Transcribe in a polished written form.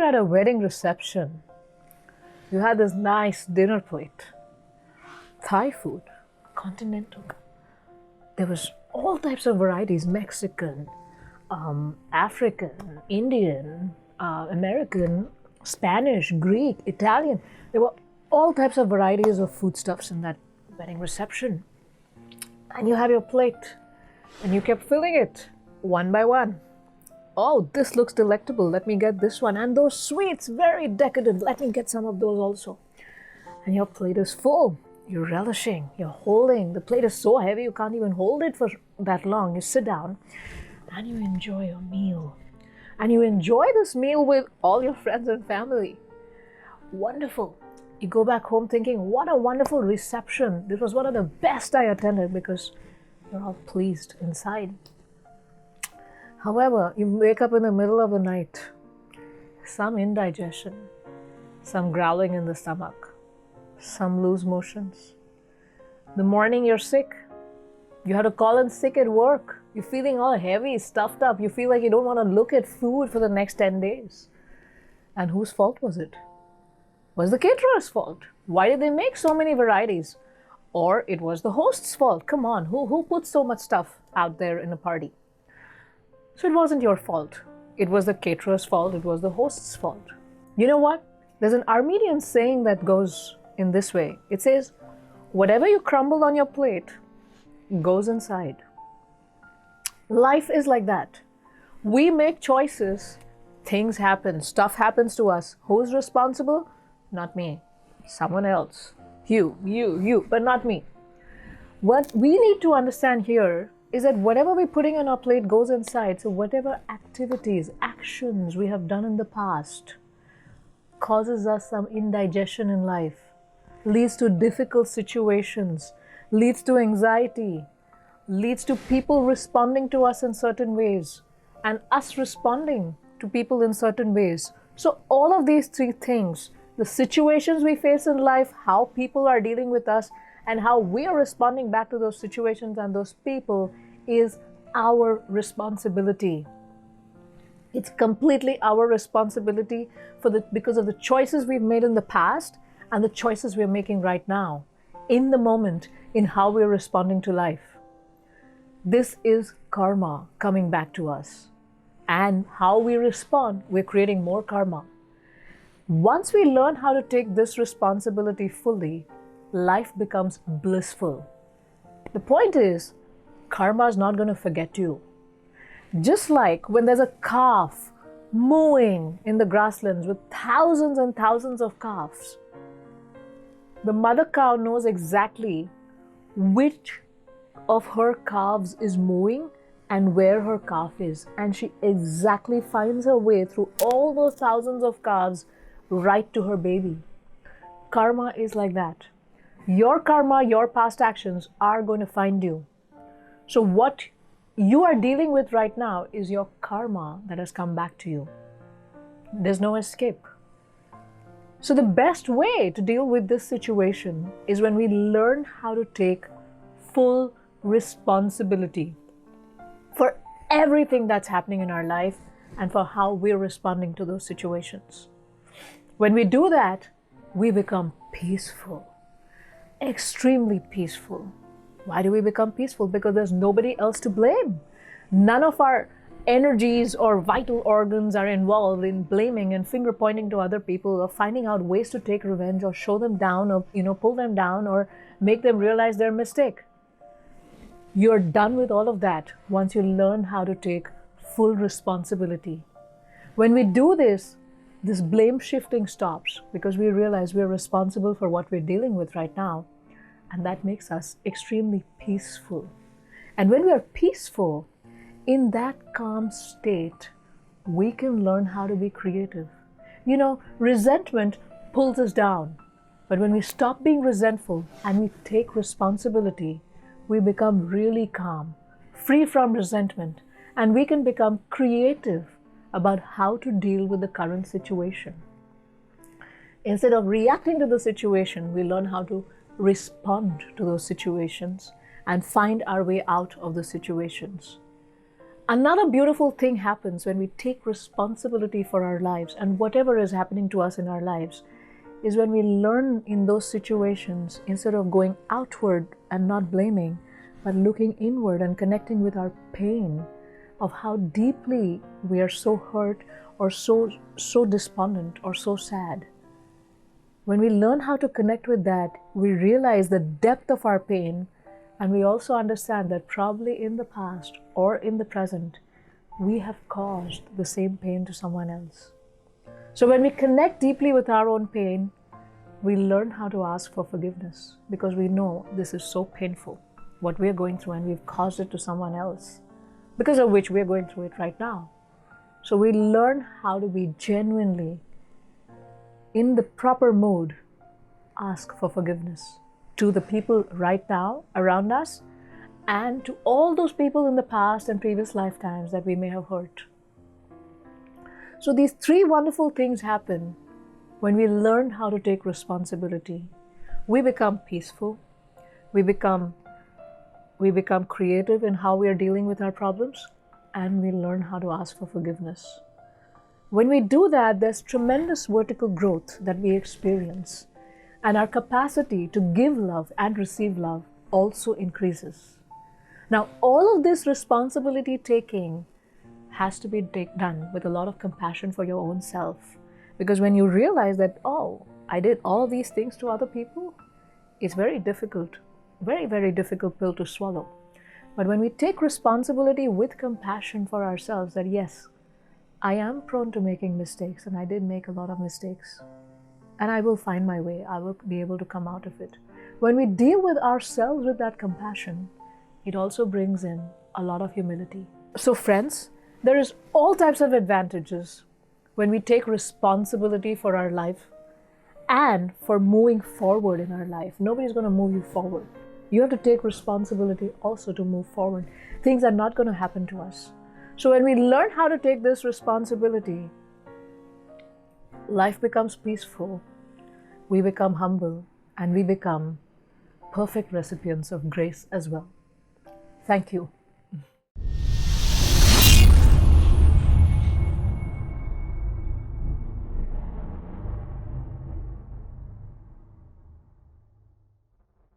at a wedding reception, you had this nice dinner plate, Thai food, continental. There was all types of varieties, Mexican, African, Indian, American, Spanish, Greek, Italian. There were all types of varieties of foodstuffs in that wedding reception. And you had your plate and you kept filling it one by one. Oh, this looks delectable. Let me get this one. And those sweets, very decadent. Let me get some of those also. And your plate is full. You're relishing. You're holding. The plate is so heavy you can't even hold it for that long. You sit down and you enjoy your meal. And you enjoy this meal with all your friends and family. Wonderful. You go back home thinking, what a wonderful reception. This was one of the best I attended, because you're all pleased inside. However, you wake up in the middle of the night, some indigestion, some growling in the stomach, some loose motions. The morning you're sick, you had to call in sick at work. You're feeling all heavy, stuffed up. You feel like you don't want to look at food for the next 10 days. And whose fault was it? Was the caterer's fault? Why did they make so many varieties? Or it was the host's fault. Come on, who puts so much stuff out there in a party? So it wasn't your fault. It was the caterer's fault. It was the host's fault. You know what? There's an Armenian saying that goes in this way. It says, whatever you crumble on your plate goes inside. Life is like that. We make choices, things happen, stuff happens to us. Who's responsible? Not me. Someone else. You, but not me. What we need to understand here is that whatever we're putting on our plate goes inside. So whatever activities, actions we have done in the past causes us some indigestion in life, leads to difficult situations, leads to anxiety, leads to people responding to us in certain ways, and us responding to people in certain ways. So all of these three things, the situations we face in life, how people are dealing with us, and how we are responding back to those situations and those people, is our responsibility. It's completely our responsibility because of the choices we've made in the past and the choices we're making right now, in the moment, in how we're responding to life. This is karma coming back to us. And how we respond, we're creating more karma. Once we learn how to take this responsibility fully, life becomes blissful. The point is, karma is not going to forget you. Just like when there's a calf mooing in the grasslands with thousands and thousands of calves, the mother cow knows exactly which of her calves is mooing and where her calf is. And she exactly finds her way through all those thousands of calves right to her baby. Karma is like that. Your karma, your past actions are going to find you. So what you are dealing with right now is your karma that has come back to you. There's no escape. So the best way to deal with this situation is when we learn how to take full responsibility for everything that's happening in our life and for how we're responding to those situations. When we do that, we become peaceful, extremely peaceful. Why do we become peaceful? Because there's nobody else to blame. None of our energies or vital organs are involved in blaming and finger pointing to other people or finding out ways to take revenge or show them down or pull them down or make them realize their mistake. You're done with all of that once you learn how to take full responsibility. When we do this blame shifting stops because we realize we're responsible for what we're dealing with right now. And that makes us extremely peaceful. And when we are peaceful, in that calm state, we can learn how to be creative. Resentment pulls us down. But when we stop being resentful and we take responsibility, we become really calm, free from resentment, and we can become creative about how to deal with the current situation. Instead of reacting to the situation, we learn how to respond to those situations and find our way out of the situations. Another beautiful thing happens when we take responsibility for our lives and whatever is happening to us in our lives is when we learn in those situations, instead of going outward and not blaming, but looking inward and connecting with our pain of how deeply we are so hurt or so despondent or so sad. When we learn how to connect with that, we realize the depth of our pain, and we also understand that probably in the past or in the present, we have caused the same pain to someone else. So when we connect deeply with our own pain, we learn how to ask for forgiveness because we know this is so painful, what we are going through, and we've caused it to someone else, because of which we are going through it right now. So we learn how to be genuinely in the proper mood, ask for forgiveness to the people right now around us and to all those people in the past and previous lifetimes that we may have hurt. So these three wonderful things happen when we learn how to take responsibility. We become peaceful, we become creative in how we are dealing with our problems, and we learn how to ask for forgiveness. When we do that, there's tremendous vertical growth that we experience, and our capacity to give love and receive love also increases. Now, all of this responsibility taking has to be done with a lot of compassion for your own self. Because when you realize that, oh, I did all these things to other people, it's very difficult, very, very difficult pill to swallow. But when we take responsibility with compassion for ourselves, that yes, I am prone to making mistakes, and I did make a lot of mistakes, and I will find my way, I will be able to come out of it. When we deal with ourselves with that compassion, it also brings in a lot of humility. So friends, there is all types of advantages when we take responsibility for our life and for moving forward in our life. Nobody's going to move you forward. You have to take responsibility also to move forward. Things are not going to happen to us. So when we learn how to take this responsibility, life becomes peaceful, we become humble, and we become perfect recipients of grace as well. Thank you.